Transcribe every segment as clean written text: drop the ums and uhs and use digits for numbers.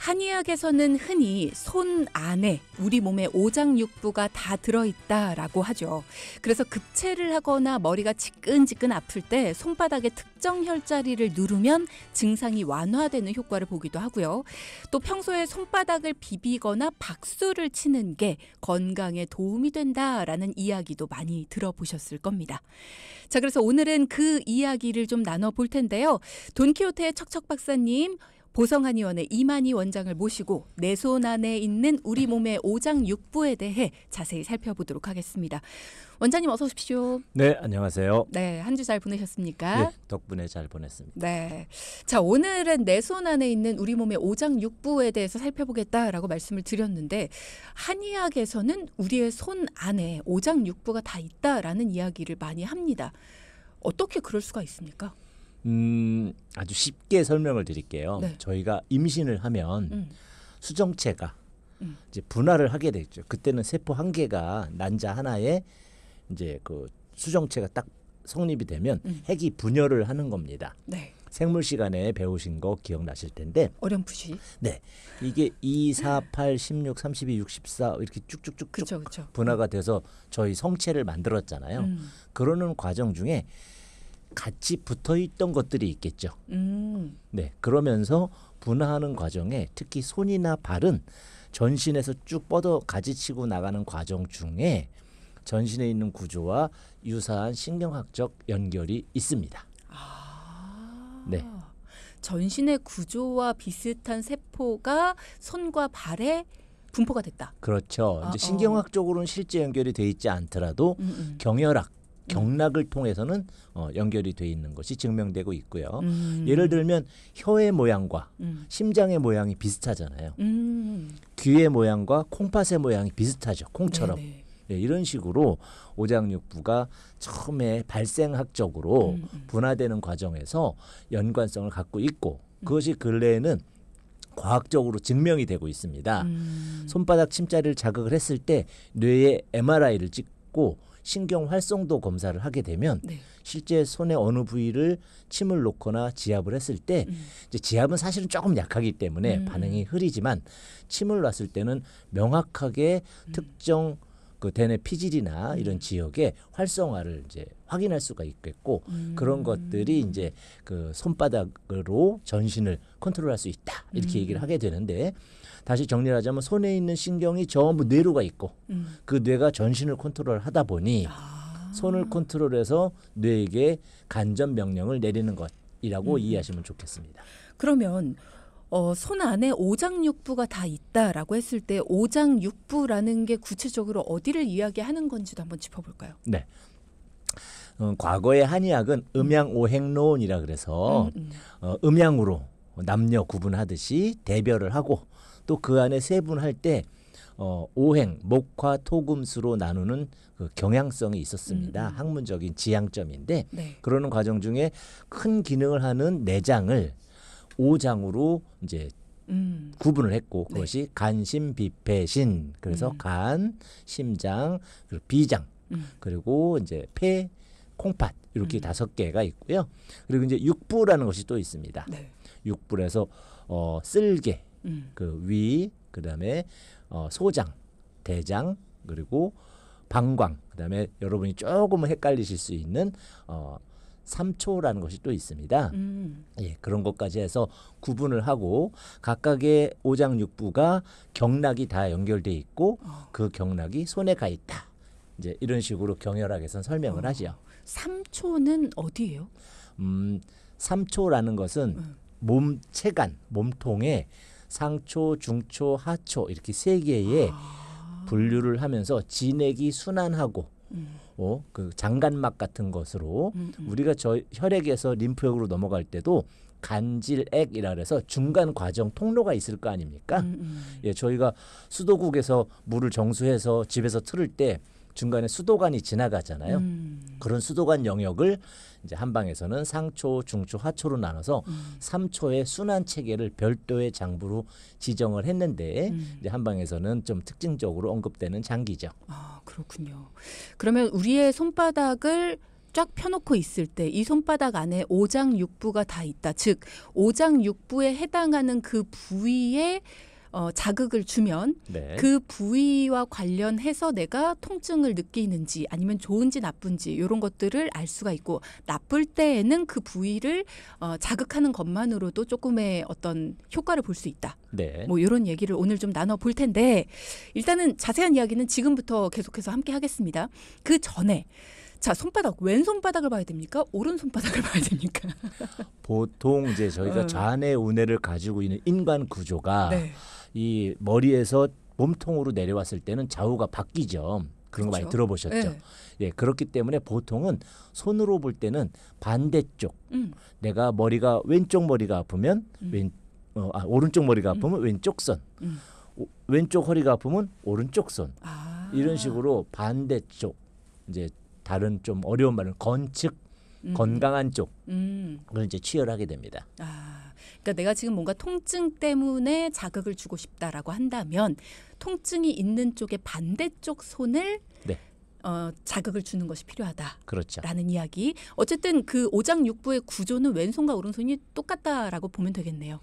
한의학에서는 흔히 손 안에 우리 몸의 오장육부가 다 들어있다라고 하죠. 그래서 급체를 하거나 머리가 지끈지끈 아플 때 손바닥의 특정 혈자리를 누르면 증상이 완화되는 효과를 보기도 하고요. 또 평소에 손바닥을 비비거나 박수를 치는 게 건강에 도움이 된다라는 이야기도 많이 들어보셨을 겁니다. 자, 그래서 오늘은 그 이야기를 좀 나눠볼 텐데요. 돈키호테의 척척 박사님, 보성한의원의 이만희 원장을 모시고 내 손 안에 있는 우리 몸의 오장육부에 대해 자세히 살펴보도록 하겠습니다. 원장님 어서 오십시오. 네, 안녕하세요. 네, 한 주 잘 보내셨습니까? 네, 덕분에 잘 보냈습니다. 네. 자, 오늘은 내 손 안에 있는 우리 몸의 오장육부에 대해서 살펴보겠다라고 말씀을 드렸는데, 한의학에서는 우리의 손 안에 오장육부가 다 있다라는 이야기를 많이 합니다. 어떻게 그럴 수가 있습니까? 아주 쉽게 설명을 드릴게요. 네. 저희가 임신을 하면 수정체가 이제 분할을 하게 되죠. 그때는 세포 한 개가 난자 하나에 이제 그 수정체가 딱 성립이 되면 핵이 분열을 하는 겁니다. 네. 생물 시간에 배우신 거 기억나실 텐데. 어렴풋이. 네. 이게 2, 4, 8, 16, 32, 64 이렇게 쭉쭉쭉 그쵸. 분화가 돼서 저희 성체를 만들었잖아요. 그러는 과정 중에 같이 붙어있던 것들이 있겠죠. 네, 그러면서 분화하는 과정에 특히 손이나 발은 전신에서 쭉 뻗어 가지치고 나가는 과정 중에 전신에 있는 구조와 유사한 신경학적 연결이 있습니다. 네. 전신의 구조와 비슷한 세포가 손과 발에 분포가 됐다. 그렇죠. 이제 신경학적으로는 실제 연결이 돼 있지 않더라도 경혈학 경락을 통해서는 연결이 돼 있는 것이 증명되고 있고요. 예를 들면 혀의 모양과 심장의 모양이 비슷하잖아요. 귀의 모양과 콩팥의 모양이 비슷하죠. 콩처럼. 네, 이런 식으로 오장육부가 처음에 발생학적으로 분화되는 과정에서 연관성을 갖고 있고 그것이 근래에는 과학적으로 증명이 되고 있습니다. 손바닥 침자리를 자극을 했을 때 뇌에 MRI를 찍고 신경 활성도 검사를 하게 되면 실제 손의 어느 부위를 침을 놓거나 지압을 했을 때 이제 지압은 사실은 조금 약하기 때문에 반응이 흐리지만 침을 놨을 때는 명확하게 특정 그 대뇌 피질이나 이런 지역의 활성화를 이제 확인할 수가 있겠고 그런 것들이 이제 그 손바닥으로 전신을 컨트롤할 수 있다 이렇게 얘기를 하게 되는데 다시 정리를 하자면 손에 있는 신경이 전부 뇌로 가 있고 그 뇌가 전신을 컨트롤하다 보니 손을 컨트롤해서 뇌에게 간접 명령을 내리는 것이라고 이해하시면 좋겠습니다. 그러면 손 안에 오장육부가 다 있다라고 했을 때 오장육부라는 게 구체적으로 어디를 이야기하는 건지도 한번 짚어볼까요? 네. 과거의 한의학은 음양오행론이라 그래서 음양으로 남녀 구분하듯이 대별을 하고 또 그 안에 세분할 때 오행, 목화, 토금수로 나누는 그 경향성이 있었습니다. 학문적인 지향점인데 그러는 과정 중에 큰 기능을 하는 내장을 오장으로 이제 구분을 했고 그것이 간심비폐신 그래서 간, 심장, 그리고 비장 그리고 이제 폐, 콩팥 이렇게 5개가 있고요. 그리고 이제 육부라는 것이 또 있습니다. 육부에서 쓸개, 그 위, 그다음에 소장, 대장 그리고 방광 그다음에 여러분이 조금은 헷갈리실 수 있는 삼초라는 것이 또 있습니다. 예, 그런 것까지 해서 구분을 하고 각각의 오장육부가 경락이 다 연결돼 있고 그 경락이 손에 가 있다. 이제 이런 식으로 경혈학에서는 설명을 하죠. 삼초는 어디예요? 삼초라는 것은 몸체간, 몸통에 상초, 중초, 하초 이렇게 3개의 분류를 하면서 진액이 순환하고 그 장간막 같은 것으로 우리가 저 혈액에서 림프혈으로 넘어갈 때도 간질액이라 그래서 중간 과정 통로가 있을 거 아닙니까? 예, 저희가 수도국에서 물을 정수해서 집에서 틀을 때 중간에 수도관이 지나가잖아요. 그런 수도관 영역을 이제 한방에서는 상초, 중초, 하초로 나눠서 3초의 순환 체계를 별도의 장부로 지정을 했는데 이제 한방에서는 좀 특징적으로 언급되는 장기죠. 아, 그렇군요. 그러면 우리의 손바닥을 쫙 펴놓고 있을 때 이 손바닥 안에 오장육부가 다 있다. 즉 오장육부에 해당하는 그 부위에 자극을 주면 네. 그 부위와 관련해서 내가 통증을 느끼는지 아니면 좋은지 나쁜지 이런 것들을 알 수가 있고, 나쁠 때에는 그 부위를 자극하는 것만으로도 조금의 어떤 효과를 볼 수 있다. 네. 뭐 이런 얘기를 오늘 좀 나눠볼 텐데, 일단은 자세한 이야기는 지금부터 계속해서 함께 하겠습니다. 그 전에 자, 손바닥, 왼손바닥을 봐야 됩니까? 오른손바닥을 봐야 됩니까? 보통 이제 저희가 좌뇌 우뇌를 가지고 있는 인간 구조가 네. 이 머리에서 몸통으로 내려왔을 때는 좌우가 바뀌죠. 그런 거 그렇죠. 많이 들어보셨죠? 네. 예, 그렇기 때문에 보통은 손으로 볼 때는 반대쪽, 내가 머리가 왼쪽 머리가 아프면 오른쪽 머리가 아프면 왼쪽 손, 왼쪽 허리가 아프면 오른쪽 손, 이런 식으로 반대쪽, 이제 다른 좀 어려운 말은 건측, 건강한 쪽, 그걸 이제 치열하게 됩니다. 그러니까 내가 지금 뭔가 통증 때문에 자극을 주고 싶다라고 한다면 통증이 있는 쪽의 반대쪽 손을 네. 자극을 주는 것이 필요하다라는 그렇죠. 이야기. 어쨌든 그 오장육부의 구조는 왼손과 오른손이 똑같다라고 보면 되겠네요.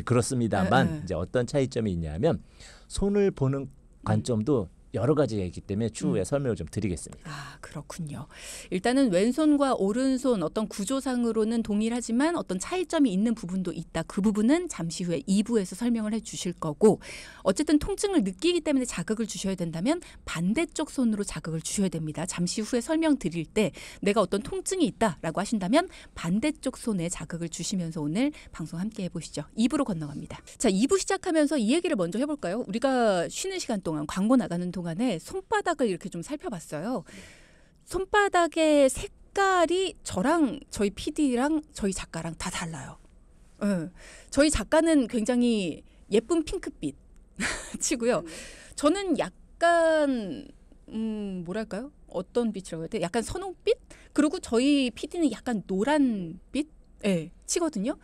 그렇습니다만 이제 어떤 차이점이 있냐면 손을 보는 관점도 여러 가지가 있기 때문에 추후에 설명을 좀 드리겠습니다. 그렇군요. 일단은 왼손과 오른손 어떤 구조상으로는 동일하지만 어떤 차이점이 있는 부분도 있다. 그 부분은 잠시 후에 2부에서 설명을 해 주실 거고, 어쨌든 통증을 느끼기 때문에 자극을 주셔야 된다면 반대쪽 손으로 자극을 주셔야 됩니다. 잠시 후에 설명드릴 때 내가 어떤 통증이 있다라고 하신다면 반대쪽 손에 자극을 주시면서 오늘 방송 함께 해보시죠. 2부로 건너갑니다. 자, 2부 시작하면서 이 얘기를 먼저 해볼까요? 우리가 쉬는 시간 동안, 광고 나가는 동안에 손바닥을 이렇게 좀 살펴봤어요. 손바닥의 색깔이 저랑 저희 PD랑 저희 작가랑 다 달라요. 저희 작가는 굉장히 예쁜 핑크빛 치고요. 저는 약간 뭐랄까요? 어떤 빛이라고 해야 돼? 약간 선홍빛? 그리고 저희 PD는 약간 노란빛? 치거든요.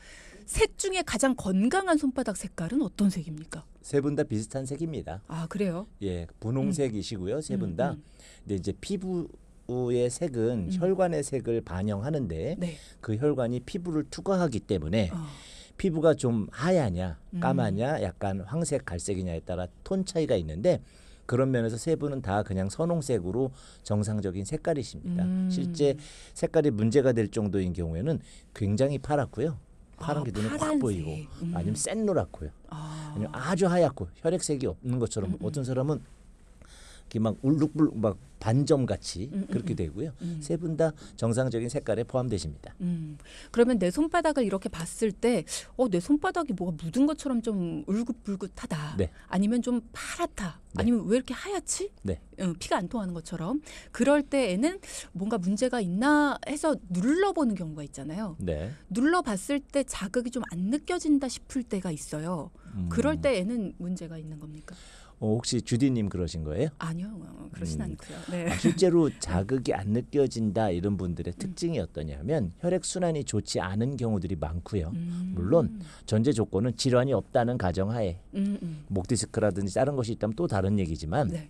색 중에 가장 건강한 손바닥 색깔은 어떤 색입니까? 세 분 다 비슷한 색입니다. 그래요? 예, 분홍색이시고요. 세 분 다. 근데 이제 피부의 색은 혈관의 색을 반영하는데 네. 그 혈관이 피부를 투과하기 때문에 피부가 좀 하얗냐, 까마냐, 약간 황색, 갈색이냐에 따라 톤 차이가 있는데, 그런 면에서 세 분은 다 그냥 선홍색으로 정상적인 색깔이십니다. 실제 색깔이 문제가 될 정도인 경우에는 굉장히 파랗고요. 파란 게 눈에 확 보이고, 아니면 센 노랗고요. 아니면 아주 하얗고 혈액색이 없는 것처럼 어떤 사람은 이렇게 막 울룩불룩 막 반점 같이 그렇게 되고요. 세 분 다 정상적인 색깔에 포함되십니다. 그러면 내 손바닥을 이렇게 봤을 때 내 손바닥이 뭐가 묻은 것처럼 좀 울긋불긋하다. 네. 아니면 좀 파랗다. 네. 아니면 왜 이렇게 하얗지? 네. 피가 안 통하는 것처럼. 그럴 때에는 뭔가 문제가 있나 해서 눌러보는 경우가 있잖아요. 네. 눌러봤을 때 자극이 좀 안 느껴진다 싶을 때가 있어요. 그럴 때에는 문제가 있는 겁니까? 혹시 주디님 그러신 거예요? 아니요, 그러진 않고요. 네. 실제로 자극이 안 느껴진다 이런 분들의 특징이 어떠냐면 혈액 순환이 좋지 않은 경우들이 많고요. 물론 전제 조건은 질환이 없다는 가정하에 목 디스크라든지 다른 것이 있다면 또 다른 얘기지만 네.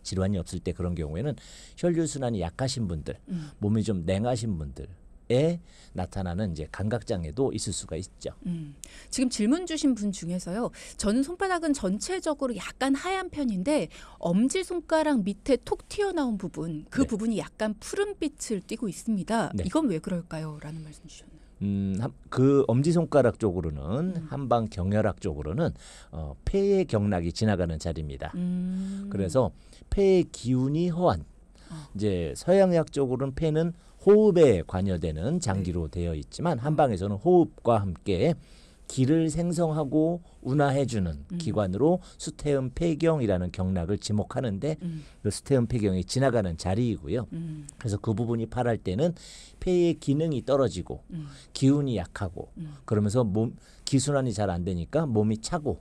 질환이 없을 때 그런 경우에는 혈류 순환이 약하신 분들, 몸이 좀 냉하신 분들. 에 나타나는 이제 감각장애도 있을 수가 있죠. 지금 질문 주신 분 중에서요. 저는 손바닥은 전체적으로 약간 하얀 편인데 엄지손가락 밑에 톡 튀어나온 부분, 그 네. 부분이 약간 푸른빛을 띠고 있습니다. 네. 이건 왜 그럴까요? 라는 말씀 주셨네요. 그 엄지손가락 쪽으로는 한방 경혈학 쪽으로는 폐의 경락이 지나가는 자리입니다. 그래서 폐의 기운이 허한, 이제 서양의학 쪽으로는 폐는 호흡에 관여되는 장기로 되어 있지만 한방에서는 호흡과 함께 기를 생성하고 운화해주는 기관으로 수태음 폐경이라는 경락을 지목하는데 그 수태음 폐경이 지나가는 자리이고요. 그래서 그 부분이 파랄 때는 폐의 기능이 떨어지고 기운이 약하고 그러면서 기순환이 잘 안 되니까 몸이 차고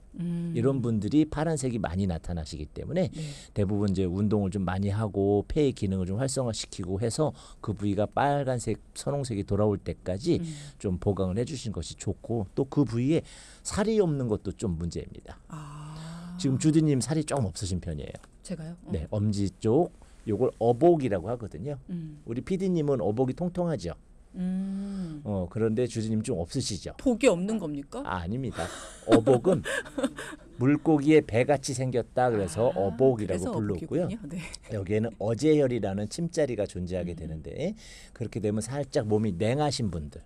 이런 분들이 파란색이 많이 나타나시기 때문에 대부분 이제 운동을 좀 많이 하고 폐의 기능을 좀 활성화시키고 해서 그 부위가 빨간색, 선홍색이 돌아올 때까지 좀 보강을 해주신 것이 좋고, 또 그 부위에 살이 없는 것도 좀 문제입니다. 지금 주디님 살이 좀 없으신 편이에요. 제가요? 네, 엄지 쪽 요걸 어복이라고 하거든요. 우리 PD님은 어복이 통통하죠. 그런데 주진님 좀 없으시죠? 복이 없는 겁니까? 아닙니다. 어복은 물고기의 배같이 생겼다 그래서 어복이라고 불렀고요. 네. 여기에는 어제혈이라는 침자리가 존재하게 되는데 그렇게 되면 살짝 몸이 냉하신 분들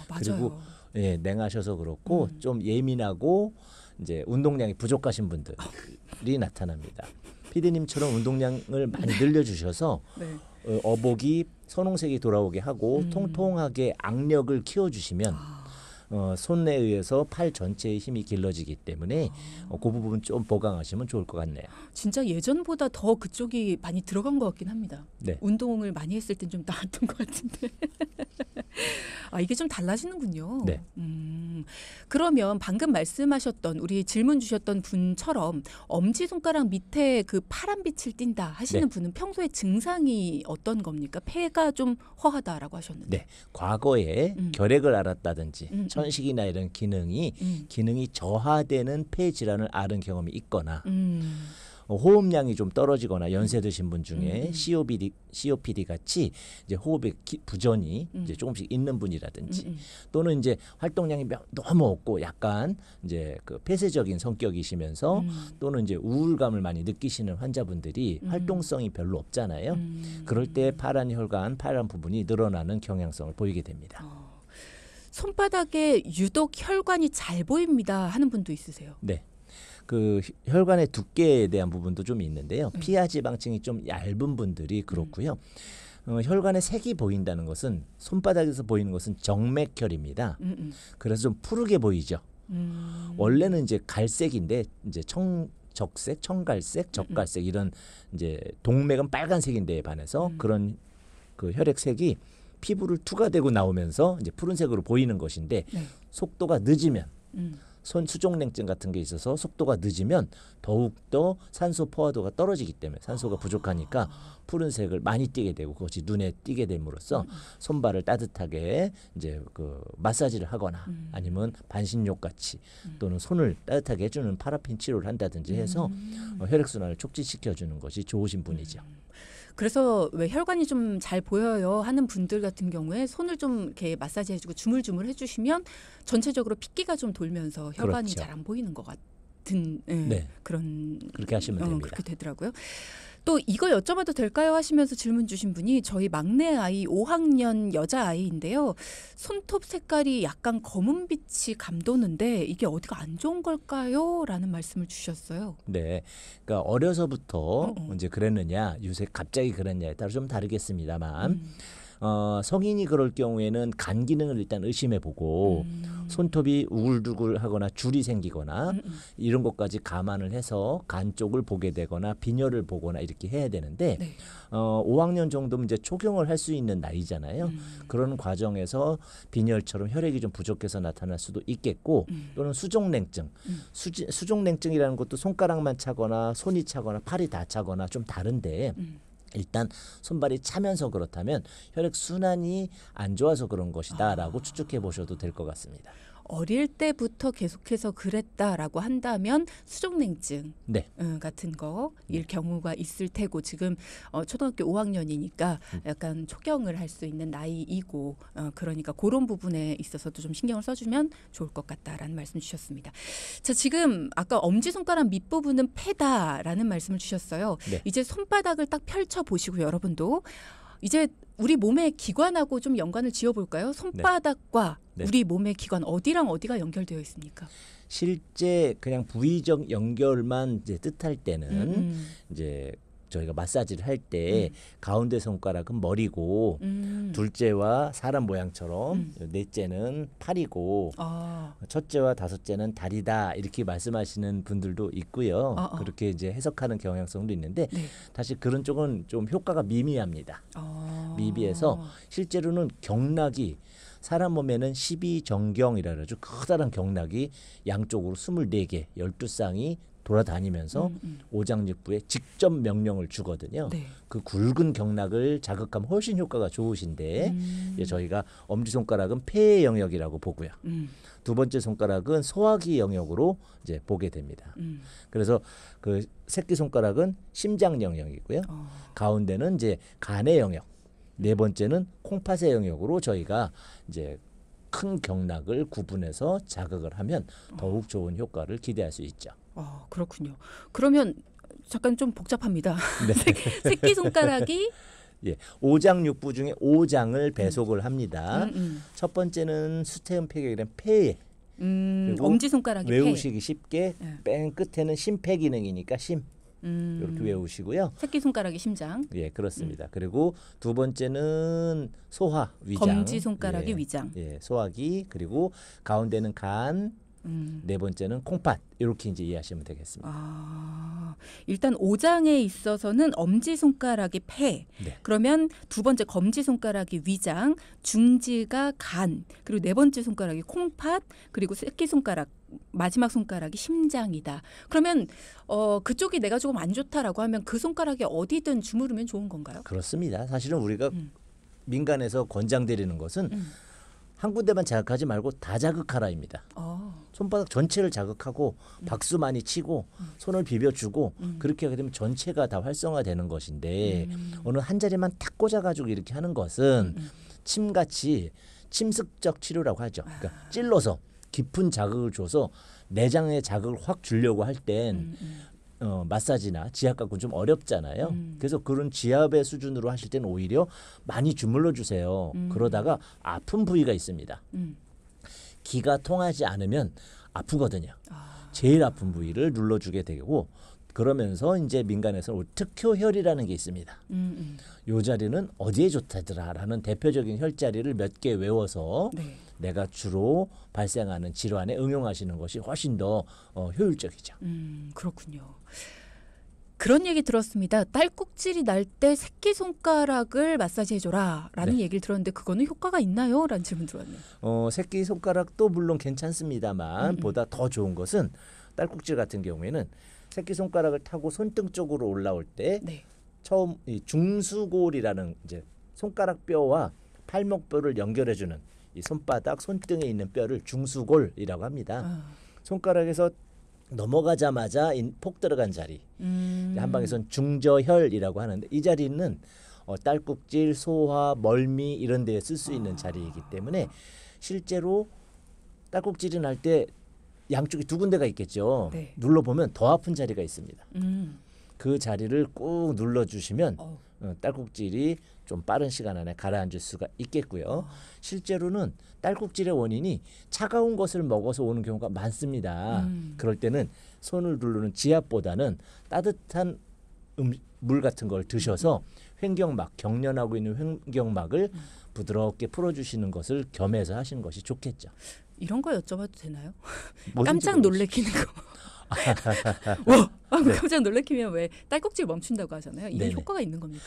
맞아요. 그리고 냉하셔서 그렇고 좀 예민하고 이제 운동량이 부족하신 분들이 나타납니다. 피디님처럼 운동량을 많이 늘려주셔서 네. 어복이 선홍색이 돌아오게 하고 통통하게 악력을 키워주시면 손에 의해서 팔 전체의 힘이 길러지기 때문에 그 부분 좀 보강하시면 좋을 것 같네요. 진짜 예전보다 더 그쪽이 많이 들어간 것 같긴 합니다. 네. 운동을 많이 했을 땐 좀 나았던 것 같은데. 이게 좀 달라지는군요. 네. 그러면 방금 말씀하셨던 우리 질문 주셨던 분처럼 엄지손가락 밑에 그 파란 빛을 띈다 하시는 분은 평소에 증상이 어떤 겁니까? 폐가 좀 허하다라고 하셨는데. 네. 과거에 결핵을 앓았다든지 천식이나 이런 기능이 저하되는 폐 질환을 앓은 경험이 있거나 호흡량이 좀 떨어지거나 연세 드신 분 중에 COPD 같이 이제 호흡의 부전이 이제 조금씩 있는 분이라든지 또는 이제 활동량이 너무 없고 약간 이제 그 폐쇄적인 성격이시면서 또는 이제 우울감을 많이 느끼시는 환자분들이 활동성이 별로 없잖아요. 그럴 때 파란 혈관, 파란 부분이 늘어나는 경향성을 보이게 됩니다. 손바닥에 유독 혈관이 잘 보입니다 하는 분도 있으세요? 네. 그 혈관의 두께에 대한 부분도 좀 있는데요. 피하 지방층이 좀 얇은 분들이 그렇고요. 혈관의 색이 보인다는 것은 손바닥에서 보이는 것은 정맥혈입니다. 그래서 좀 푸르게 보이죠. 원래는 이제 갈색인데 이제 적색, 청갈색, 적갈색 이런 이제 동맥은 빨간색인데에 반해서 그런 그 혈액색이 피부를 투과되고 나오면서 이제 푸른색으로 보이는 것인데 속도가 늦으면 손 수족냉증 같은 게 있어서 속도가 늦으면 더욱더 산소 포화도가 떨어지기 때문에 산소가 부족하니까 푸른색을 많이 띠게 되고 그것이 눈에 띄게 됨으로써 손발을 따뜻하게 이제 그 마사지를 하거나 아니면 반신욕 같이 또는 손을 따뜻하게 해주는 파라핀 치료를 한다든지 해서 혈액순환을 촉진시켜 주는 것이 좋으신 분이죠. 그래서 왜 혈관이 좀 잘 보여요 하는 분들 같은 경우에 손을 좀 이렇게 마사지 해주고 주물주물 해주시면 전체적으로 핏기가 좀 돌면서 혈관이 그렇죠. 잘 안 보이는 것 같은 그런 그렇게 하시면 됩니다. 그렇게 되더라고요. 또 이거 여쭤봐도 될까요 하시면서 질문 주신 분이 저희 막내 아이 5학년 여자아이인데요. 손톱 색깔이 약간 검은빛이 감도는데 이게 어디가 안 좋은 걸까요? 라는 말씀을 주셨어요. 네. 그러니까 어려서부터 이제 그랬느냐 요새 갑자기 그랬냐에 따라 좀 다르겠습니다만 성인이 그럴 경우에는 간 기능을 일단 의심해보고 손톱이 우글두글하거나 줄이 생기거나 이런 것까지 감안을 해서 간 쪽을 보게 되거나 빈혈을 보거나 이렇게 해야 되는데 5학년 정도면 이제 초경을 할 수 있는 나이잖아요. 그런 과정에서 빈혈처럼 혈액이 좀 부족해서 나타날 수도 있겠고 또는 수족냉증. 수족냉증이라는 것도 손가락만 차거나 손이 차거나 팔이 다 차거나 좀 다른데 일단 손발이 차면서 그렇다면 혈액 순환이 안 좋아서 그런 것이다라고 추측해 보셔도 될 것 같습니다. 어릴 때부터 계속해서 그랬다라고 한다면 수족냉증 같은 거일 경우가 있을 테고 지금 초등학교 5학년이니까 약간 초경을 할 수 있는 나이이고 그러니까 그런 부분에 있어서도 좀 신경을 써주면 좋을 것 같다라는 말씀 주셨습니다. 자, 지금 아까 엄지손가락 밑부분은 폐다라는 말씀을 주셨어요. 네. 이제 손바닥을 딱 펼쳐보시고요. 여러분도 이제 우리 몸의 기관하고 좀 연관을 지어볼까요? 손바닥과 우리 몸의 기관 어디랑 어디가 연결되어 있습니까? 실제 그냥 부위적 연결만 이제 뜻할 때는 이제 저희가 마사지를 할 때 가운데 손가락은 머리고 둘째와 사람 모양처럼 넷째는 팔이고 첫째와 다섯째는 다리다 이렇게 말씀하시는 분들도 있고요. 그렇게 이제 해석하는 경향성도 있는데 다시 그런 쪽은 좀 효과가 미미합니다. 미비해서 실제로는 경락이 사람 몸에는 12정경이라 그러죠. 커다란 경락이 양쪽으로 24개, 12쌍이 돌아다니면서 오장육부에 직접 명령을 주거든요. 네. 그 굵은 경락을 자극하면 훨씬 효과가 좋으신데 이제 저희가 엄지손가락은 폐의 영역이라고 보고요. 두 번째 손가락은 소화기 영역으로 이제 보게 됩니다. 그래서 그 새끼손가락은 심장 영역이고요. 가운데는 이제 간의 영역, 네 번째는 콩팥의 영역으로 저희가 이제 큰 경락을 구분해서 자극을 하면 더욱 좋은 효과를 기대할 수 있죠. 그렇군요. 그러면 잠깐 좀 복잡합니다. 네. 새끼손가락이 예, 오장육부 중에 오장을 배속을 합니다. 첫 번째는 수태음폐격이라는 폐에 엄지손가락이 외우시기 쉽게 네. 맨 끝에는 심폐 기능이니까 심 이렇게 외우시고요. 새끼손가락이 심장. 예, 그렇습니다. 그리고 두 번째는 소화 위장. 검지손가락이 예, 위장. 예, 소화기 그리고 가운데는 간. 네 번째는 콩팥 이렇게 이제 이해하시면 되겠습니다. 일단 오장에 있어서는 엄지손가락이 폐, 네. 그러면 두 번째 검지손가락이 위장, 중지가 간, 그리고 네 번째 손가락이 콩팥, 그리고 새끼손가락 마지막 손가락이 심장이다. 그러면 그쪽이 내가 조금 안 좋다라고 하면 그 손가락에 어디든 주무르면 좋은 건가요? 그렇습니다. 사실은 우리가 민간에서 권장드리는 것은 한 군데만 자극하지 말고 다 자극하라입니다. 손바닥 전체를 자극하고 박수 많이 치고 손을 비벼주고 그렇게 하게 되면 전체가 다 활성화되는 것인데 어느 한 자리만 탁 꽂아가지고 이렇게 하는 것은 침같이 침습적 치료라고 하죠. 그러니까 찔러서 깊은 자극을 줘서 내장에 자극을 확 주려고 할 땐 마사지나 지압 갖고는 좀 어렵잖아요. 그래서 그런 지압의 수준으로 하실 때는 오히려 많이 주물러 주세요. 그러다가 아픈 부위가 있습니다. 기가 통하지 않으면 아프거든요. 제일 아픈 부위를 눌러주게 되고 그러면서 이제 민간에서는 특효혈이라는 게 있습니다. 요 자리는 어디에 좋다더라라는 대표적인 혈자리를 몇 개 외워서 네. 내가 주로 발생하는 질환에 응용하시는 것이 훨씬 더 효율적이죠. 그렇군요. 그런 얘기 들었습니다. 딸꾹질이 날 때 새끼손가락을 마사지해줘라 라는 네. 얘기를 들었는데 그거는 효과가 있나요? 라는 질문 들어왔네요. 새끼손가락도 물론 괜찮습니다만 보다 더 좋은 것은 딸꾹질 같은 경우에는 새끼손가락을 타고 손등 쪽으로 올라올 때 네. 처음 이 중수골이라는 이제 손가락 뼈와 팔목뼈를 연결해주는 이 손바닥 손등에 있는 뼈를 중수골이라고 합니다. 손가락에서 넘어가자마자 폭 들어간 자리 한방에선 중저혈이라고 하는데 이 자리는 딸꾹질, 소화, 멀미 이런 데에 쓸 수 있는 자리이기 때문에 실제로 딸꾹질이 날 때 양쪽에 두 군데가 있겠죠. 네. 눌러보면 더 아픈 자리가 있습니다. 그 자리를 꾹 눌러주시면 딸꾹질이 좀 빠른 시간 안에 가라앉을 수가 있겠고요. 실제로는 딸꾹질의 원인이 차가운 것을 먹어서 오는 경우가 많습니다. 그럴 때는 손을 누르는 지압보다는 따뜻한 물 같은 걸 드셔서 횡격막, 경련하고 있는 횡격막을 부드럽게 풀어주시는 것을 겸해서 하시는 것이 좋겠죠. 이런 거 여쭤봐도 되나요? 뭐든지 깜짝 놀래키는 거. 와, 네. 깜짝 놀래키면 왜 딸꾹질 멈춘다고 하잖아요. 이게 네네. 효과가 있는 겁니까?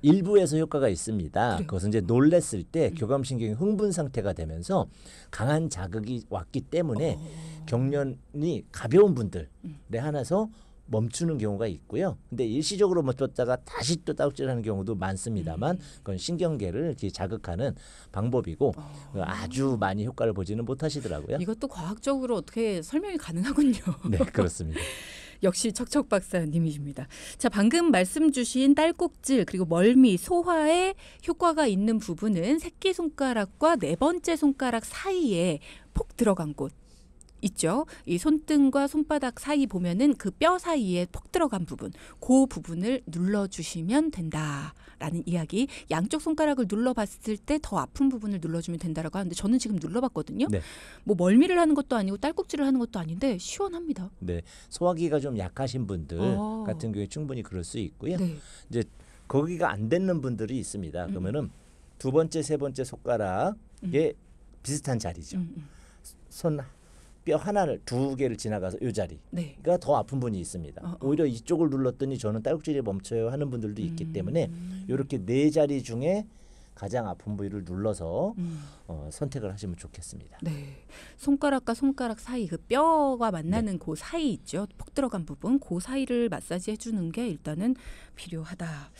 일부에서 효과가 있습니다. 그래요? 그것은 이제 놀랬을 때 교감신경이 흥분 상태가 되면서 강한 자극이 왔기 때문에 경련이 가벼운 분들에 한해서 멈추는 경우가 있고요. 근데 일시적으로 멈췄다가 다시 또 딸꾹질하는 경우도 많습니다만 그건 신경계를 이렇게 자극하는 방법이고 아주 많이 효과를 보지는 못하시더라고요. 이것도 과학적으로 어떻게 설명이 가능하군요. 네, 그렇습니다. 역시 척척 박사님이십니다. 자, 방금 말씀 주신 딸꾹질 그리고 멀미, 소화에 효과가 있는 부분은 새끼손가락과 네 번째 손가락 사이에 폭 들어간 곳 있죠. 이 손등과 손바닥 사이 보면은 그 뼈 사이에 폭 들어간 부분, 그 부분을 눌러주시면 된다라는 이야기. 양쪽 손가락을 눌러봤을 때 더 아픈 부분을 눌러주면 된다라고 하는데 저는 지금 눌러봤거든요. 네. 뭐 멀미를 하는 것도 아니고 딸꾹질을 하는 것도 아닌데 시원합니다. 네, 소화기가 좀 약하신 분들 같은 경우에 충분히 그럴 수 있고요. 네. 이제 거기가 안 되는 분들이 있습니다. 그러면은 두 번째, 세 번째 손가락에 비슷한 자리죠. 손 뼈 하나를 두 개를 지나가서 이 자리가 네. 더 아픈 분이 있습니다. 오히려 이쪽을 눌렀더니 저는 딸꾹질이 멈춰요 하는 분들도 있기 때문에 이렇게 네 자리 중에 가장 아픈 부위를 눌러서 선택을 하시면 좋겠습니다. 네, 손가락과 손가락 사이 그 뼈가 만나는 그 사이 있죠. 폭 들어간 부분, 그 사이를 마사지 해주는 게 일단은 필요하다.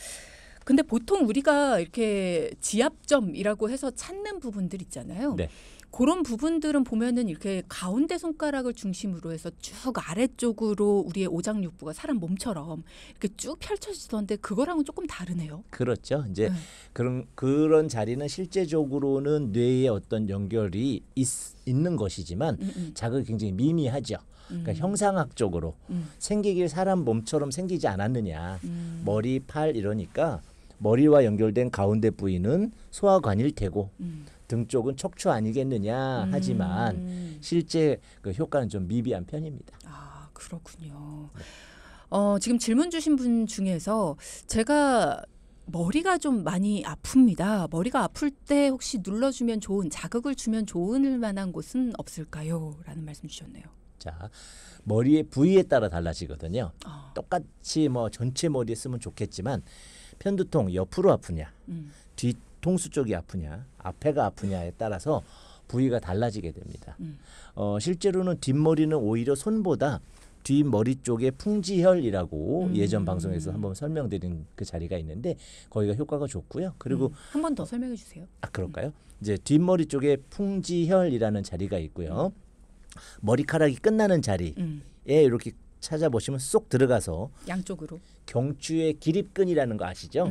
근데 보통 우리가 이렇게 지압점이라고 해서 찾는 부분들 있잖아요. 네. 그런 부분들은 보면은 이렇게 가운데 손가락을 중심으로 해서 쭉 아래쪽으로 우리의 오장육부가 사람 몸처럼 이렇게 쭉 펼쳐지던데 그거랑은 조금 다르네요. 그렇죠. 이제 그런 자리는 실제적으로는 뇌에 어떤 연결이 있는 것이지만 자극이 굉장히 미미하죠. 그러니까 형상학적으로 생기길 사람 몸처럼 생기지 않았느냐. 머리, 팔 이러니까 머리와 연결된 가운데 부위는 소화관일 테고 등 쪽은 척추 아니겠느냐 하지만 실제 그 효과는 좀 미비한 편입니다. 아, 그렇군요. 지금 질문 주신 분 중에서 제가 머리가 좀 많이 아픕니다. 머리가 아플 때 혹시 눌러주면 좋은, 자극을 주면 좋을 만한 곳은 없을까요? 라는 말씀 주셨네요. 자, 머리의 부위에 따라 달라지거든요. 똑같이 뭐 전체 머리에 쓰면 좋겠지만 편두통 옆으로 아프냐, 뒤통수 쪽이 아프냐, 앞에가 아프냐에 따라서 부위가 달라지게 됩니다. 실제로는 뒷머리는 오히려 손보다 뒷머리 쪽에 풍지혈이라고 예전 방송에서 한번 설명드린 그 자리가 있는데 거기가 효과가 좋고요. 그리고 한 번 더 설명해 주세요. 그럴까요? 이제 뒷머리 쪽에 풍지혈이라는 자리가 있고요. 머리카락이 끝나는 자리에 이렇게 찾아보시면 쏙 들어가서 양쪽으로 경추의 기립근이라는 거 아시죠?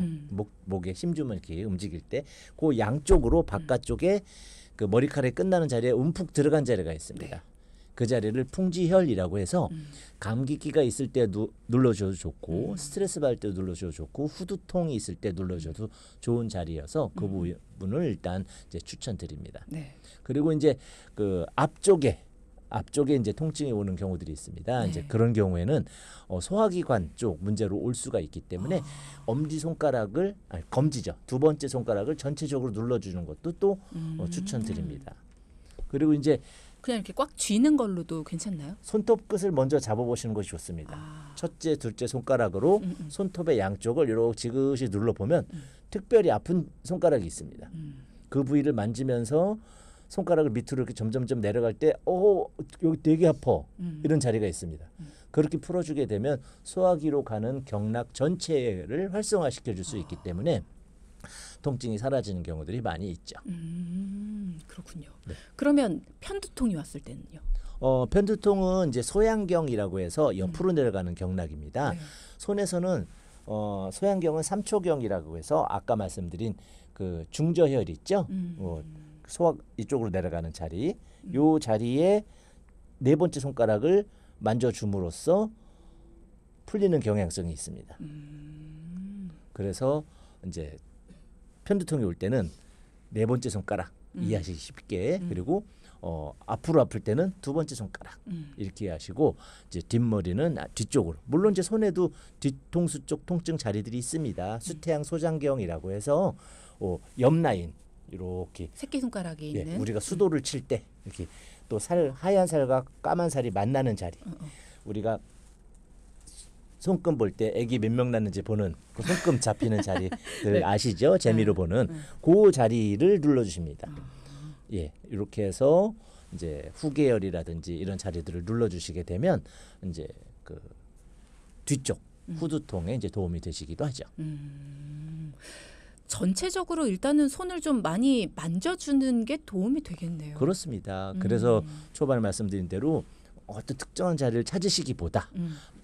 목에 힘주면 이렇게 움직일 때 그 양쪽으로 바깥쪽에 그 머리카락이 끝나는 자리에 움푹 들어간 자리가 있습니다. 네. 그 자리를 풍지혈이라고 해서 감기기가 있을 때 눌러줘도 좋고 스트레스 받을 때 눌러줘도 좋고 후두통이 있을 때 눌러줘도 좋은 자리여서 그 부분을 일단 이제 추천드립니다. 네. 그리고 이제 그 앞쪽에 이제 통증이 오는 경우들이 있습니다. 네. 이제 그런 경우에는 소화기관 쪽 문제로 올 수가 있기 때문에 엄지 손가락을 검지죠. 두 번째 손가락을 전체적으로 눌러주는 것도 또 추천드립니다. 그리고 이제 그냥 이렇게 꽉 쥐는 걸로도 괜찮나요? 손톱 끝을 먼저 잡아보시는 것이 좋습니다. 첫째, 둘째 손가락으로 손톱의 양쪽을 이렇게 지그시 눌러보면 특별히 아픈 손가락이 있습니다. 그 부위를 만지면서 손가락을 밑으로 이렇게 점점점 내려갈 때 여기 되게 아파 이런 자리가 있습니다. 그렇게 풀어주게 되면 소화기로 가는 경락 전체를 활성화시켜 줄 수 있기 때문에 통증이 사라지는 경우들이 많이 있죠. 그렇군요. 네. 그러면 편두통이 왔을 때는요? 편두통은 이제 소양경이라고 해서 옆으로 내려가는 경락입니다. 네. 손에서는 소양경은 삼초경이라고 해서 아까 말씀드린 그 중저혈 있죠. 소화 이쪽으로 내려가는 자리, 요 자리에 네 번째 손가락을 만져줌으로써 풀리는 경향성이 있습니다. 그래서 이제 편두통이 올 때는 네 번째 손가락 이해하시기 쉽게 그리고 앞으로 아플 때는 두 번째 손가락 이렇게 이해하시고 이제 뒷머리는 뒤쪽으로 물론 이제 손에도 뒤통수 쪽 통증 자리들이 있습니다. 수태양 소장경이라고 해서 옆 라인 이렇게 새끼손가락에 있는 우리가 수도를 칠 때 이렇게 또 하얀 살과 까만 살이 만나는 자리 우리가 손금 볼 때 애기 몇 명 낳는지 보는 그 손금 잡히는 자리들 네. 아시죠? 재미로 보는 그 자리를 눌러주십니다. 예, 이렇게 해서 이제 후계열이라든지 이런 자리들을 눌러주시게 되면 이제 그 뒤쪽 후두통에 이제 도움이 되시기도 하죠. 전체적으로 일단은 손을 좀 많이 만져주는 게 도움이 되겠네요. 그렇습니다. 그래서 초반에 말씀드린 대로 어떤 특정한 자리를 찾으시기보다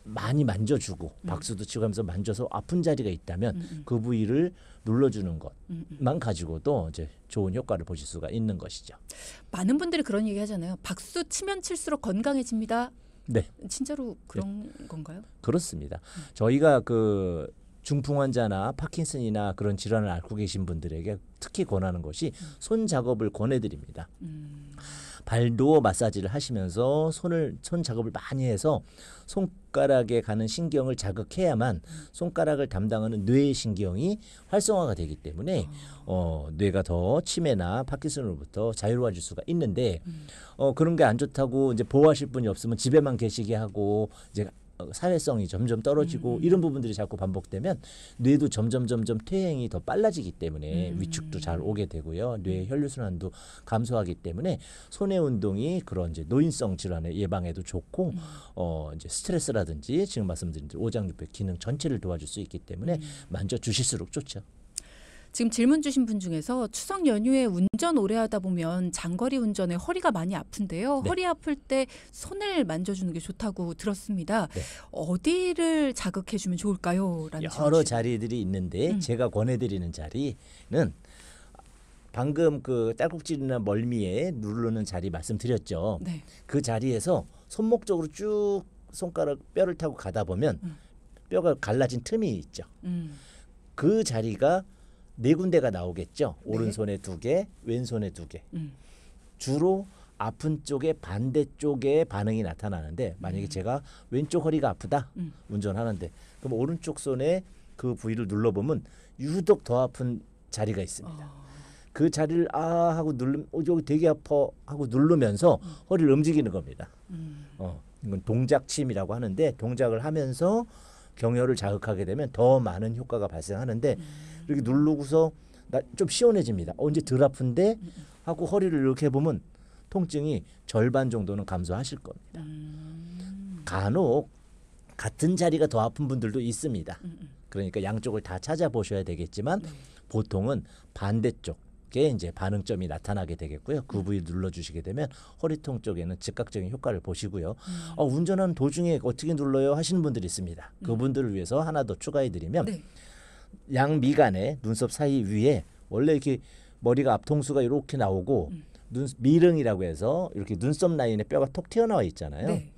많이 만져주고 박수도 치고 하면서 만져서 아픈 자리가 있다면 그 부위를 눌러주는 것만 가지고도 이제 좋은 효과를 보실 수가 있는 것이죠. 많은 분들이 그런 얘기 하잖아요. 박수 치면 칠수록 건강해집니다. 네. 진짜로 그런 건가요? 그렇습니다. 저희가 그 중풍 환자나 파킨슨이나 그런 질환을 앓고 계신 분들에게 특히 권하는 것이 손 작업을 권해드립니다. 발도 마사지를 하시면서 손 작업을 많이 해서 손가락에 가는 신경을 자극해야만 손가락을 담당하는 뇌의 신경이 활성화가 되기 때문에 뇌가 더 치매나 파킨슨으로부터 자유로워질 수가 있는데 그런 게 안 좋다고 이제 보호하실 분이 없으면 집에만 계시게 하고 이제 사회성이 점점 떨어지고 이런 부분들이 자꾸 반복되면 뇌도 점점 퇴행이 더 빨라지기 때문에 위축도 잘 오게 되고요. 뇌 혈류순환도 감소하기 때문에 손의 운동이 그런 이제 노인성 질환의 예방에도 좋고 이제 스트레스라든지 지금 말씀드린 오장육부 기능 전체를 도와줄 수 있기 때문에 만져 주실수록 좋죠. 지금 질문 주신 분 중에서 추석 연휴에 운전 오래 하다 보면 장거리 운전에 허리가 많이 아픈데요. 네. 허리 아플 때 손을 만져주는 게 좋다고 들었습니다. 네. 어디를 자극해주면 좋을까요? 라는 여러 자리들이 있는데 제가 권해드리는 자리는 방금 그 딸꾹질이나 멀미에 누르는 자리 말씀드렸죠. 네. 그 자리에서 손목 쪽으로 쭉 손가락 뼈를 타고 가다 보면 뼈가 갈라진 틈이 있죠. 그 자리가 네 군데가 나오겠죠. 네. 오른손에 2개, 왼손에 2개. 주로 아픈 쪽의 반대쪽에 반응이 나타나는데 만약에 제가 왼쪽 허리가 아프다 운전하는데 그럼 오른쪽 손에 그 부위를 눌러보면 유독 더 아픈 자리가 있습니다. 그 자리를 하고 누르면 여기 되게 아파 하고 누르면서 허리를 움직이는 겁니다. 이건 동작침이라고 하는데 동작을 하면서 경혈을 자극하게 되면 더 많은 효과가 발생하는데 이렇게 누르고서 좀 시원해집니다. 이제 덜 아픈데 하고 허리를 이렇게 해보면 통증이 절반 정도는 감소하실 겁니다. 간혹 같은 자리가 더 아픈 분들도 있습니다. 그러니까 양쪽을 다 찾아보셔야 되겠지만 보통은 반대쪽에 이제 반응점이 나타나게 되겠고요. 그 부위를 눌러주시게 되면 허리통 쪽에는 즉각적인 효과를 보시고요. 운전하는 도중에 어떻게 눌러요 하시는 분들이 있습니다. 그분들을 위해서 하나 더 추가해드리면 네. 양미간에 눈썹 사이 위에 원래 이렇게 머리가 앞통수가 이렇게 나오고 미릉이라고 해서 이렇게 눈썹 라인에 뼈가 톡 튀어나와 있잖아요. 네.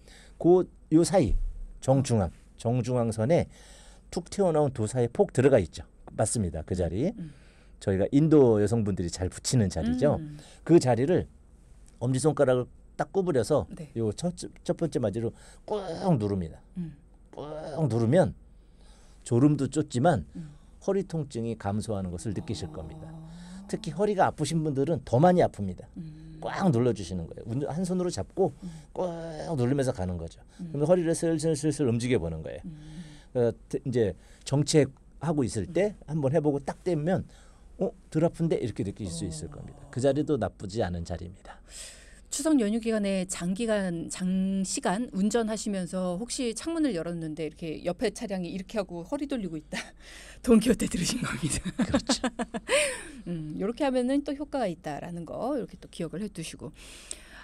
요 사이 정중앙선에 툭 튀어나온 두 사이에 폭 들어가 있죠. 맞습니다. 그 자리. 저희가 인도 여성분들이 잘 붙이는 자리죠. 그 자리를 엄지손가락을 딱 구부려서 네. 요 첫 번째 마디로 꾹 누릅니다. 꾹 누르면 졸음도 쫓지만 허리 통증이 감소하는 것을 느끼실 겁니다. 특히 허리가 아프신 분들은 더 많이 아픕니다. 꽉 눌러주시는 거예요. 한 손으로 잡고 꽉 누르면서 가는 거죠. 그러면 허리를 슬슬 움직여 보는 거예요. 이제 정체하고 있을 때 한번 해보고 딱 떼면 덜 아픈데 이렇게 느끼실 수 있을 겁니다. 그 자리도 나쁘지 않은 자리입니다. 추석 연휴 기간에 장시간 운전하시면서 혹시 창문을 열었는데 이렇게 옆에 차량이 이렇게 하고 허리 돌리고 있다. 동기호테 들으신 겁니다. 그렇죠. 이렇게 하면은 또 효과가 있다라는 거 이렇게 또 기억을 해두시고.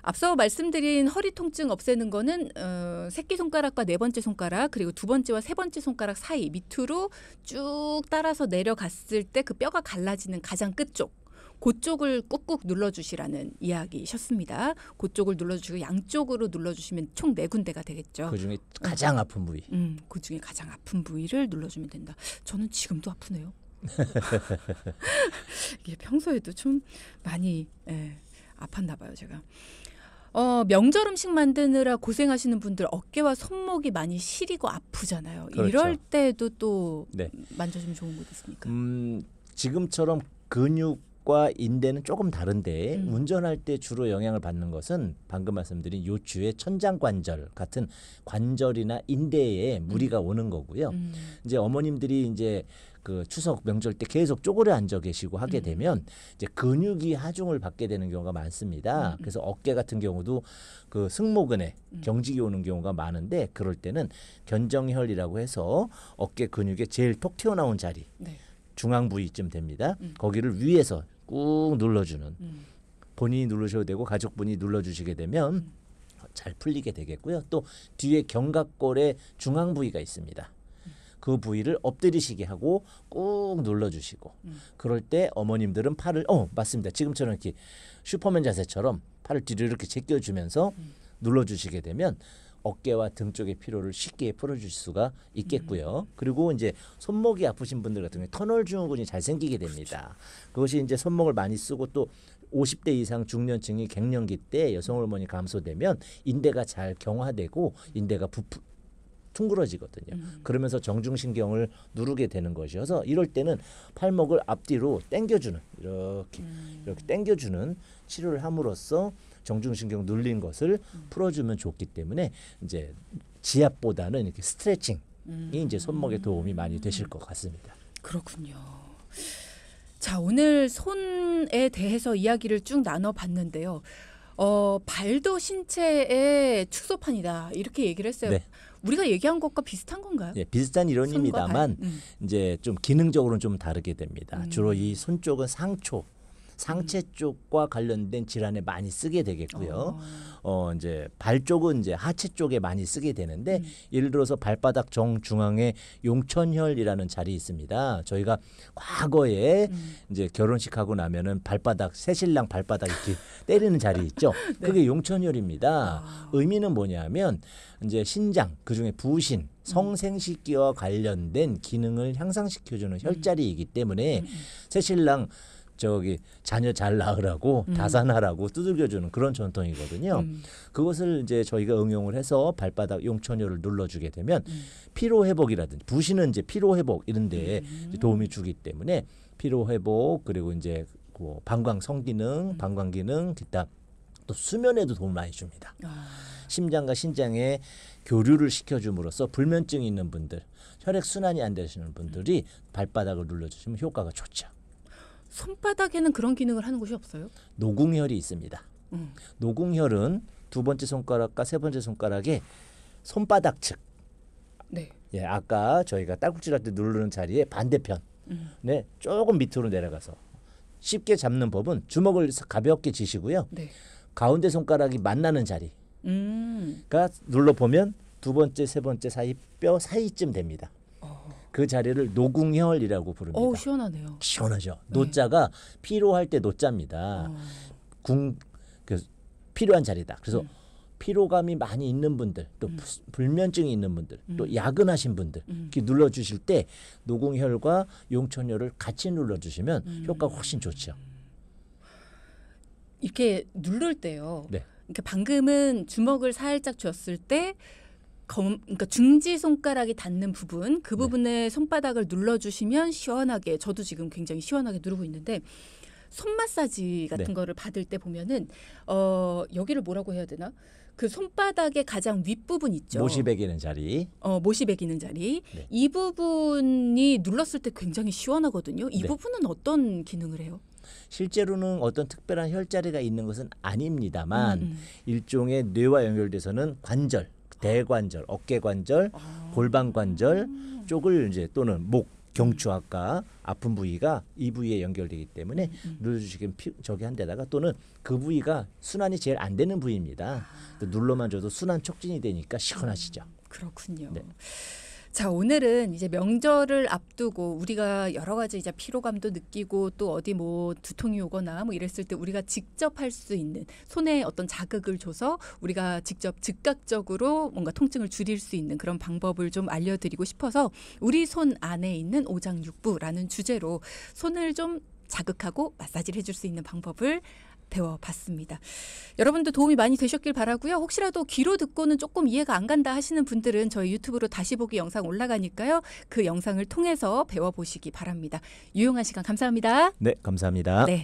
앞서 말씀드린 허리 통증 없애는 거는 새끼손가락과 네 번째 손가락 그리고 두 번째와 세 번째 손가락 사이 밑으로 쭉 따라서 내려갔을 때 그 뼈가 갈라지는 가장 끝쪽 그쪽을 꾹꾹 눌러주시라는 이야기셨습니다. 그쪽을 눌러주시고 양쪽으로 눌러주시면 총 4군데가 되겠죠. 그중에 가장 아픈 부위. 그중에 가장 아픈 부위를 눌러주면 된다. 저는 지금도 아프네요. 이게 평소에도 좀 많이 아팠나 봐요, 제가. 명절 음식 만드느라 고생하시는 분들 어깨와 손목이 많이 시리고 아프잖아요. 그렇죠. 이럴 때도 또 네. 만져주면 좋은 곳 있습니까? 지금처럼 근육과 인대는 조금 다른데 운전할 때 주로 영향을 받는 것은 방금 말씀드린 요추의 천장관절 같은 관절이나 인대에 무리가 오는 거고요. 이제 어머님들이 이제 그 추석 명절 때 계속 쪼그려 앉아 계시고 하게 되면 이제 근육이 하중을 받게 되는 경우가 많습니다. 그래서 어깨 같은 경우도 그 승모근에 경직이 오는 경우가 많은데 그럴 때는 견정혈이라고 해서 어깨 근육에 제일 톡 튀어나온 자리 네. 중앙 부위쯤 됩니다. 거기를 위에서 꾹 눌러주는 본인이 누르셔도 되고 가족분이 눌러주시게 되면 잘 풀리게 되겠고요. 또 뒤에 견갑골의 중앙 부위가 있습니다. 그 부위를 엎드리시게 하고 꾹 눌러주시고 그럴 때 어머님들은 팔을 맞습니다. 지금처럼 이렇게 슈퍼맨 자세처럼 팔을 뒤로 이렇게 제껴주면서 눌러주시게 되면 어깨와 등 쪽의 피로를 쉽게 풀어줄 수가 있겠고요. 그리고 이제 손목이 아프신 분들 같은 경우에 터널 증후군이 잘 생기게 됩니다. 그것이 이제 손목을 많이 쓰고 또 50대 이상 중년층이 갱년기 때 여성 호르몬이 감소되면 인대가 잘 경화되고 인대가 퉁그러지거든요. 그러면서 정중신경을 누르게 되는 것이어서 이럴 때는 팔목을 앞뒤로 당겨주는 이렇게 당겨주는 치료를 함으로써 정중신경 눌린 것을 풀어주면 좋기 때문에 이제 지압보다는 이렇게 스트레칭이 이제 손목에 도움이 많이 되실 것 같습니다. 그렇군요. 자, 오늘 손에 대해서 이야기를 쭉 나눠봤는데요. 발도 신체의 축소판이다 이렇게 얘기를 했어요. 네. 우리가 얘기한 것과 비슷한 건가요? 네, 비슷한 이론입니다만 이제 좀 기능적으로는 좀 다르게 됩니다. 주로 이 손 쪽은 상체 쪽과 관련된 질환에 많이 쓰게 되겠고요. 이제 발 쪽은 이제 하체 쪽에 많이 쓰게 되는데 예를 들어서 발바닥 정중앙에 용천혈이라는 자리 있습니다. 저희가 과거에 이제 결혼식 하고 나면은 발바닥 새신랑 발바닥 이렇게 때리는 자리 있죠. 네. 그게 용천혈입니다. 의미는 뭐냐면 이제 신장 그중에 부신 성생식기와 관련된 기능을 향상시켜주는 혈자리이기 때문에 새신랑 저기 자녀 잘 낳으라고 다산하라고 두들겨주는 그런 전통이거든요. 그것을 이제 저희가 응용을 해서 발바닥 용천혈을 눌러주게 되면 피로 회복이라든지 부신은 이제 피로 회복 이런 데에 도움이 주기 때문에 피로 회복 그리고 이제 뭐 방광 성기능, 방광 기능 기타 또 수면에도 도움을 많이 줍니다. 심장과 신장에 교류를 시켜줌으로써 불면증이 있는 분들, 혈액 순환이 안 되시는 분들이 발바닥을 눌러주시면 효과가 좋죠. 손바닥에는 그런 기능을 하는 곳이 없어요? 노궁혈이 있습니다. 노궁혈은 두 번째 손가락과 세 번째 손가락의 손바닥 측. 네. 예, 아까 저희가 딸꾹질할 때 누르는 자리에 반대편. 네, 조금 밑으로 내려가서 쉽게 잡는 법은 주먹을 가볍게 쥐시고요. 네. 가운데 손가락이 만나는 자리가 눌러 보면 두 번째, 세 번째 사이 뼈 사이쯤 됩니다. 그 자리를 노궁혈이라고 부릅니다. 오, 시원하네요. 시원하죠. 노자가 피로할 때 노자입니다. 필요한 자리다. 그래서 피로감이 많이 있는 분들, 또 불면증이 있는 분들, 또 야근하신 분들 이렇게 눌러주실 때 노궁혈과 용천혈을 같이 눌러주시면 효과가 훨씬 좋죠. 이렇게 누를 때요. 네. 그러니까 방금은 주먹을 살짝 쥐었을 때 그러니까 중지 손가락이 닿는 부분 그 부분에 손바닥을 눌러주시면 시원하게 저도 지금 굉장히 시원하게 누르고 있는데 손 마사지 같은 거를 받을 때 보면은 여기를 뭐라고 해야 되나? 그 손바닥의 가장 윗부분 있죠. 못이 베기는 자리. 못이 베기는 자리. 네. 이 부분이 눌렀을 때 굉장히 시원하거든요. 이 네. 부분은 어떤 기능을 해요? 실제로는 어떤 특별한 혈자리가 있는 것은 아닙니다만 일종의 뇌와 연결돼서는 관절, 대관절, 어깨관절, 골반관절 쪽을 이제 또는 목, 경추 아까 아픈 부위가 이 부위에 연결되기 때문에 눌러주시면 저기 한 데다가 또는 그 부위가 순환이 제일 안 되는 부위입니다. 눌러만 줘도 순환 촉진이 되니까 시원하시죠. 그렇군요. 네. 자, 오늘은 이제 명절을 앞두고 우리가 여러 가지 이제 피로감도 느끼고 또 어디 뭐 두통이 오거나 뭐 이랬을 때 우리가 직접 할 수 있는 손에 어떤 자극을 줘서 우리가 직접 즉각적으로 뭔가 통증을 줄일 수 있는 그런 방법을 좀 알려드리고 싶어서 우리 손 안에 있는 오장육부라는 주제로 손을 좀 자극하고 마사지를 해줄 수 있는 방법을 배워봤습니다. 여러분도 도움이 많이 되셨길 바라고요. 혹시라도 귀로 듣고는 조금 이해가 안 간다 하시는 분들은 저희 유튜브로 다시 보기 영상 올라가니까요. 그 영상을 통해서 배워보시기 바랍니다. 유용한 시간 감사합니다. 네, 감사합니다. 네.